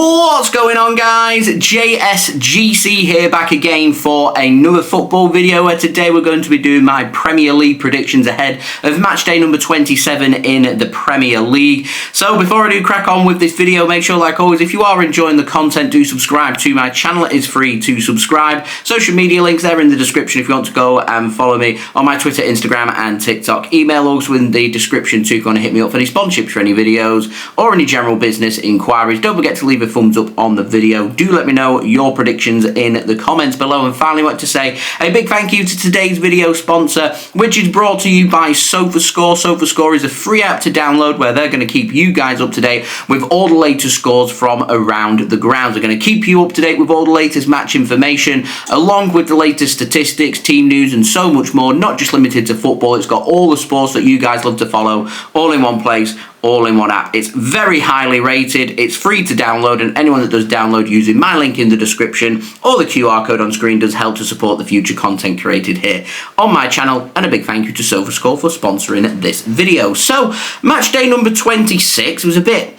What's going on, guys? JSGC here, back again for another football video where today we're going to be doing my Premier League predictions ahead of match day number 27 in the Premier League. So before I do crack on with this video, make sure, like always, if you are enjoying the content, do subscribe to my channel. It is free to subscribe. Social media links there in the description if you want to go and follow me on my Twitter, Instagram and TikTok. Email also in the description too if you want to hit me up for any sponsorships for any videos or any general business inquiries. Don't forget to leave a thumbs up on the video. Do let me know your predictions in the comments below. And finally, I want to say a big thank you to today's video sponsor, which is brought to you by SofaScore. SofaScore is a free app to download where they're going to keep you guys up to date with all the latest scores from around the grounds. They're going to keep you up to date with all the latest match information, along with the latest statistics, team news and so much more. Not just limited to football, it's got all the sports that you guys love to follow all in one place, all in one app. It's very highly rated, it's free to download, and anyone that does download using my link in the description or the QR code on screen does help to support the future content created here on my channel. And a big thank you to SofaScore for sponsoring this video. So match day number 26 was a bit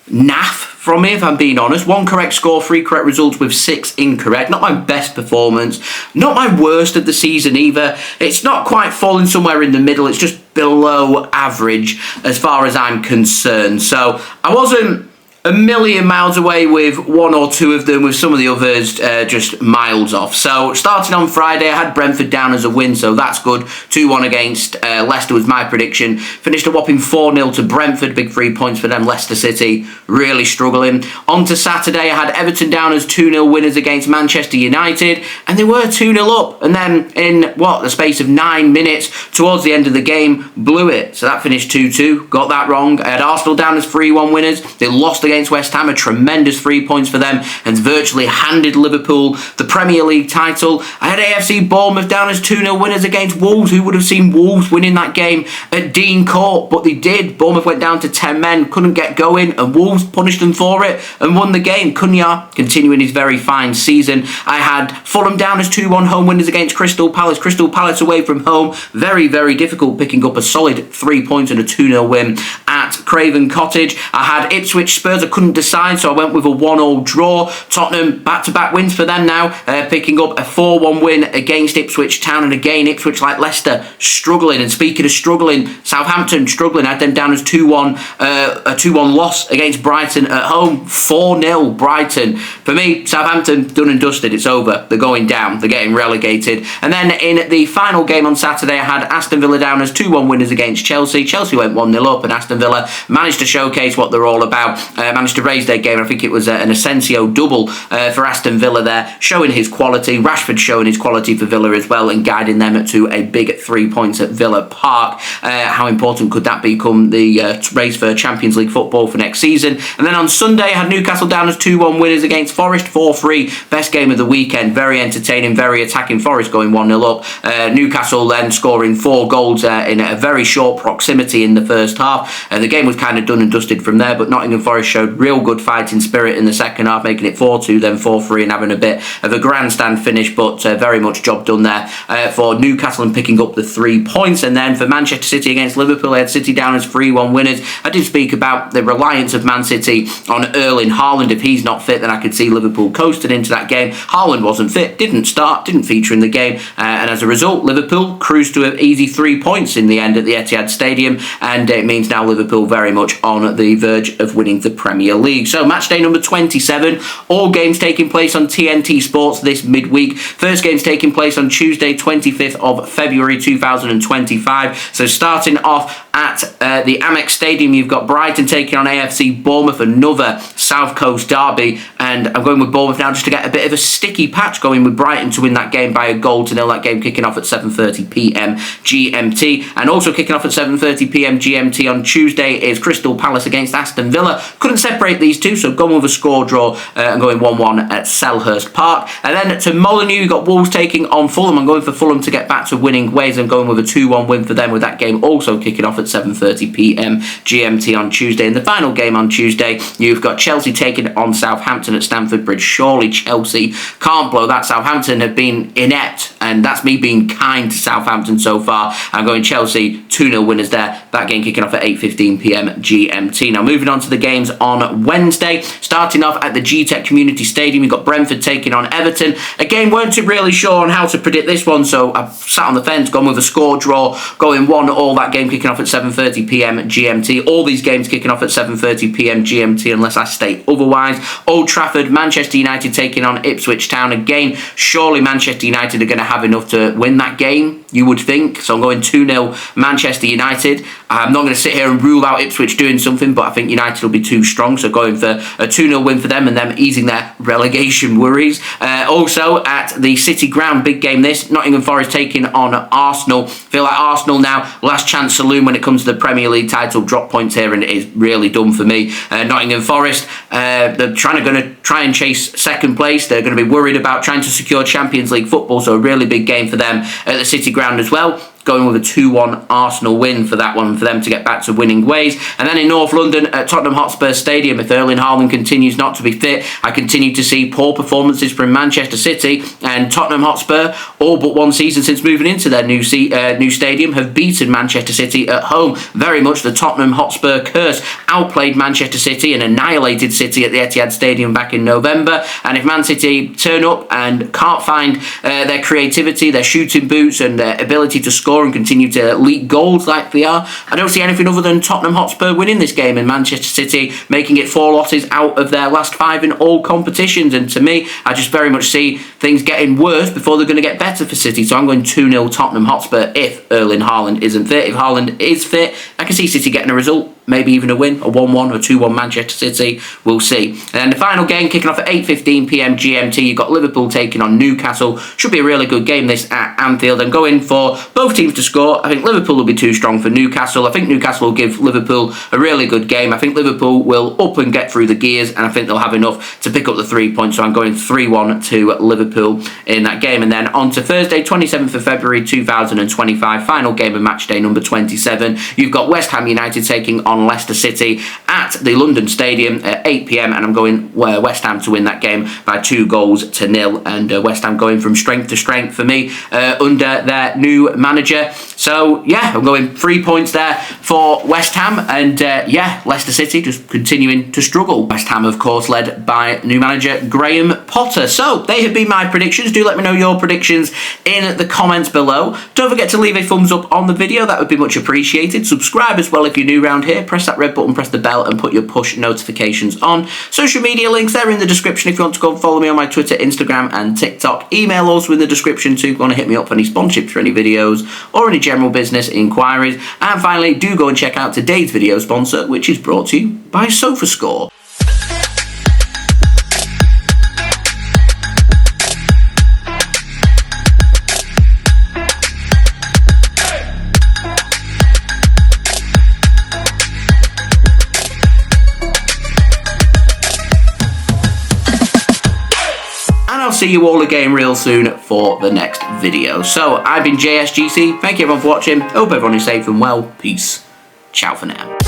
naff from me, if I'm being honest. 1 correct score, 3 correct results with 6 incorrect. Not my best performance, not my worst of the season either. It's not quite falling somewhere in the middle, it's just below average as far as I'm concerned. So I wasn't a million miles away with 1 or 2 of them, with some of the others just miles off. So starting on Friday, I had Brentford down as a win, so that's good. 2-1 against Leicester was my prediction. Finished a whopping 4-0 to Brentford, big 3 points for them. Leicester City really struggling. On to Saturday, I had Everton down as 2-0 winners against Manchester United, and they were 2-0 up, and then in the space of 9 minutes towards the end of the game, blew it. So that finished 2-2, got that wrong. I had Arsenal down as 3-1 winners. They lost against West Ham, a tremendous 3 points for them, and virtually handed Liverpool the Premier League title. I had AFC Bournemouth down as 2-0 winners against Wolves. Who would have seen Wolves winning that game at Dean Court? But they did. Bournemouth went down to 10 men, couldn't get going, and Wolves punished them for it and won the game. Cunha continuing his very fine season. I had Fulham down as 2-1 home winners against Crystal Palace. Crystal Palace away from home, very, very difficult, picking up a solid 3 points and a 2-0 win at Craven Cottage. I had Ipswich Spurs. I couldn't decide, so I went with a 1-1 draw. Tottenham, back-to-back wins for them now, picking up a 4-1 win against Ipswich Town. And again, Ipswich, like Leicester, struggling. And speaking of struggling, Southampton struggling. I had them down as 2-1, a 2-1 loss against Brighton at home. 4-0 Brighton. For me, Southampton, done and dusted. It's over. They're going down. They're getting relegated. And then in the final game on Saturday, I had Aston Villa down as 2-1 winners against Chelsea. Chelsea went 1-0 up, and Aston Villa managed to showcase what they're all about. Managed to raise their game. I think it was an Asensio double for Aston Villa there, showing his quality. Rashford showing his quality for Villa as well, and guiding them to a big 3 points at Villa Park. How important could that become the race for Champions League football for next season? And then on Sunday, I had Newcastle down as 2-1 winners against Forest. 4-3, best game of the weekend. Very entertaining, very attacking. Forest going 1-0 up. Newcastle then scoring 4 goals in a very short proximity in the first half. The game was kind of done and dusted from there, but Nottingham Forest showed real good fighting spirit in the second half, making it 4-2, then 4-3, and having a bit of a grandstand finish, but very much job done there for Newcastle and picking up the 3 points. And then for Manchester City against Liverpool, I had City down as 3-1 winners. I did speak about the reliance of Man City on Erling Haaland. If he's not fit, then I could see Liverpool coasting into that game. Haaland wasn't fit, didn't start, didn't feature in the game, and as a result, Liverpool cruised to an easy 3 points in the end at the Etihad Stadium, and it means now Liverpool very much on the verge of winning the Premier League. So match day number 27, all games taking place on TNT Sports this midweek. First game's taking place on Tuesday 25th of February 2025. So starting off at the Amex Stadium, you've got Brighton taking on AFC Bournemouth, another South Coast derby, and I'm going with Bournemouth now just to get a bit of a sticky patch, going with Brighton to win that game by a goal to nil. That game kicking off at 7:30 p.m. GMT, and also kicking off at 7:30 p.m. GMT on Tuesday is Crystal Palace against Aston Villa. Couldn't separate these two, so going with a score draw and going 1-1 at Selhurst Park. And then to Molineux, you've got Wolves taking on Fulham. I'm going for Fulham to get back to winning ways. I'm going with a 2-1 win for them, with that game also kicking off at at 7:30 p.m. GMT on Tuesday. In the final game on Tuesday, you've got Chelsea taking on Southampton at Stamford Bridge. Surely Chelsea can't blow that. Southampton have been inept, and that's me being kind to Southampton so far. I'm going Chelsea 2-0 winners there. That game kicking off at 8:15 p.m. GMT. Now moving on to the games on Wednesday, starting off at the G-Tech Community Stadium, you've got Brentford taking on Everton. Again, weren't really sure on how to predict this one, so I've sat on the fence, gone with a score draw, going 1-1, that game kicking off at 7:30 p.m. GMT. All these games kicking off at 7:30 p.m. GMT unless I state otherwise. Old Trafford, Manchester United taking on Ipswich Town. Again, surely Manchester United are going to have enough to win that game, you would think. So I'm going 2-0 Manchester United. I'm not going to sit here and rule out Ipswich doing something, but I think United will be too strong, so going for a 2-0 win for them and them easing their relegation worries. Also at the City Ground, big game this, Nottingham Forest taking on Arsenal. Feel like Arsenal now, last chance saloon when it comes to the Premier League title, drop points here and it is really done for me. Nottingham Forest, they're going to try and chase second place. They're going to be worried about trying to secure Champions League football, so a really big game for them at the City Ground as well. Going with a 2-1 Arsenal win for that one, for them to get back to winning ways. And then in North London at Tottenham Hotspur Stadium, if Erling Haaland continues not to be fit, I continue to see poor performances from Manchester City, and Tottenham Hotspur, all but one season since moving into their new stadium, have beaten Manchester City at home. Very much the Tottenham Hotspur curse. Outplayed Manchester City and annihilated City at the Etihad Stadium back in November. And if Man City turn up and can't find their creativity, their shooting boots and their ability to score and continue to leak goals like they are, I don't see anything other than Tottenham Hotspur winning this game and Manchester City making it 4 losses out of their last 5 in all competitions. And to me, I just very much see things getting worse before they're going to get better for City. So I'm going 2-0 Tottenham Hotspur if Erling Haaland isn't fit. If Haaland is fit, I can see City getting a result. Maybe even a win, a 1-1 or 2-1 Manchester City. We'll see. And then the final game kicking off at 8:15 p.m. GMT. You've got Liverpool taking on Newcastle. Should be a really good game this at Anfield. I'm going for both teams to score. I think Liverpool will be too strong for Newcastle. I think Newcastle will give Liverpool a really good game. I think Liverpool will up and get through the gears, and I think they'll have enough to pick up the 3 points. So I'm going 3-1 to Liverpool in that game. And then on to Thursday, 27th of February 2025, final game of match day number 27. You've got West Ham United taking on Leicester City at the London Stadium at 8 p.m. and I'm going West Ham to win that game by 2-0, and West Ham going from strength to strength for me under their new manager. So yeah, I'm going 3 points there for West Ham, and Leicester City just continuing to struggle. West Ham, of course, led by new manager Graham Potter. So they have been my predictions. Do let me know your predictions in the comments below. Don't forget to leave a thumbs up on the video, that would be much appreciated. Subscribe as well if you're new around here. Press that red button, press the bell and put your push notifications on. Social media links there in the description if you want to go and follow me on my Twitter, Instagram and TikTok. Email also in the description too if you want to hit me up for any sponsorships for any videos or any general business inquiries. And finally, do go and check out today's video sponsor, which is brought to you by SofaScore. I'll see you all again real soon for the next video. So I've been JSGC. Thank you everyone for watching. Hope everyone is safe and well. Peace. Ciao for now.